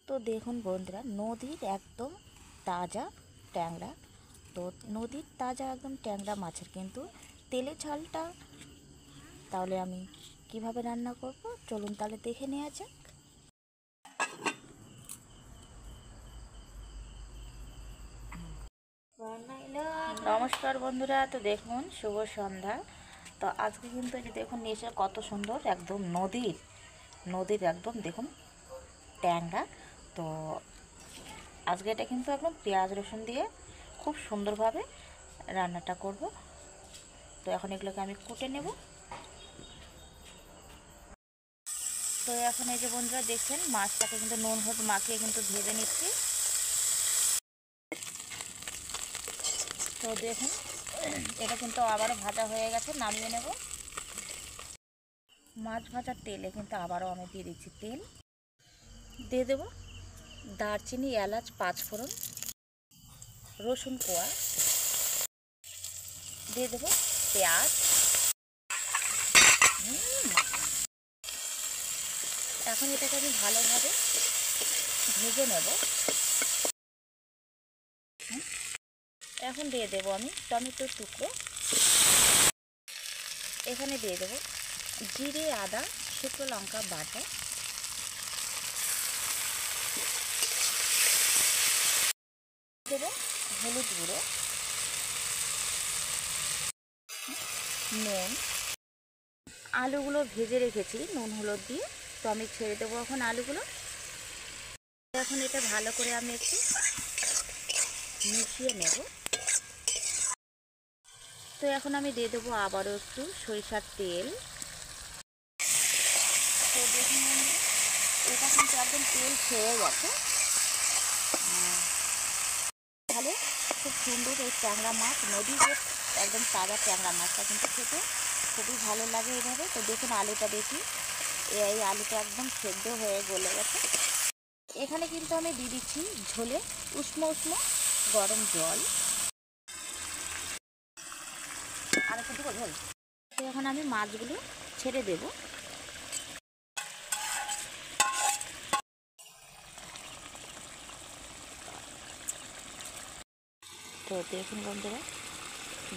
তো দেখুন বন্ধুরা, নদীর একদম তাজা ট্যাংরা। তো নদীর তাজা একদম ট্যাংরা মাছের কিন্তু তেলে ঝালটা তাহলে আমি কিভাবে রান্না করব চলুন তাহলে দেখে নেওয়া যাক। নমস্কার বন্ধুরা, তো দেখুন শুভ সন্ধ্যা। তো আজকে কিন্তু এই যে দেখুন নিচে কত সুন্দর একদম নদীর একদম দেখুন ট্যাংরা। তো আজকে এটা কিন্তু একদম পেঁয়াজ রসুন দিয়ে খুব সুন্দরভাবে রান্নাটা করব। তো এখন এগুলোকে আমি কুটে নেব। তো এখন এই যে বন্ধুরা দেখছেন মাছটাকে কিন্তু নুন হলুদ মাখিয়ে কিন্তু ভেজে নিচ্ছি। তো দেখুন এটা কিন্তু আবারও ভাজা হয়ে গেছে, নামিয়ে নেব। মাছ ভাজার তেলে কিন্তু আবারও আমি দিয়ে দিচ্ছি তেল, দিয়ে দেব দারচিনি, এলাচ, পাঁচফোড়ন, রসুন কোয়া, দিয়ে দেব পেঁয়াজ। এখন এটাকে আমি ভালোভাবে ভেজে নেব। এখন দিয়ে দেব আমি টমেটোর টুকরো, এখানে দিয়ে দেব জিরে, আদা, শুকনো লঙ্কা বাটা, দেব হলুদ গুঁড়ো, নুন। আলুগুলো ভেজে রেখেছি নুন হলুদ দিয়ে, তো আমি ছেড়ে দেবো এখন আলুগুলো। এখন এটা ভালো করে আমি একটু মিশিয়ে নেব। তো এখন আমি দিয়ে দেবো আবারও একটু সরিষার তেল। তো দেখুন এটা কিন্তু একদম তেল ছেড়ে গেছে। তাহলে খুব সুন্দর এই ট্যাংরা মাছ, নদীর যে একদম তাজা ট্যাংরা মাছটা কিন্তু খেতে খুবই ভালো লাগে এইভাবে। তো দেখুন আলুটা দেখি, এই আলুটা একদম সেদ্ধ হয়ে গলে গেছে। এখানে কিন্তু আমি দিয়ে দিচ্ছি ঝোলে উষ্ণ উষ্ণ গরম জল। আর একটু দেবো ঝোল। তো এখন আমি মাছগুলো ছেড়ে দেব। তো দেখুন বন্ধুরা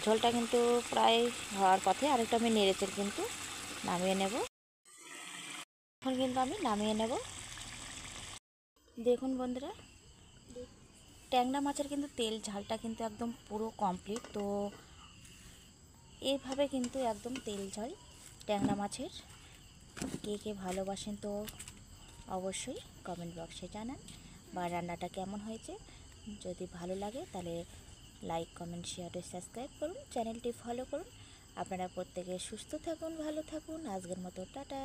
ঝোলটা কিন্তু প্রায় হওয়ার পথে, আরেকটা আমি নেড়েচে কিন্তু নামিয়ে নেব। এখন কিন্তু আমি নামিয়ে নেব। দেখুন বন্ধুরা ট্যাংরা মাছের কিন্তু তেল ঝালটা কিন্তু একদম পুরো কমপ্লিট। তো এইভাবে কিন্তু একদম তেল ঝাল ট্যাংরা মাছের কে কে ভালোবাসেন তো অবশ্যই কমেন্ট বক্সে জানান, বা রান্নাটা কেমন হয়েছে যদি ভালো লাগে তাহলে লাইক, কমেন্ট, শেয়ার ও সাবস্ক্রাইব করুন, চ্যানেলটি ফলো করুন। আপনারা প্রত্যেকে সুস্থ থাকুন, ভালো থাকুন। আজকের মতো টাটা।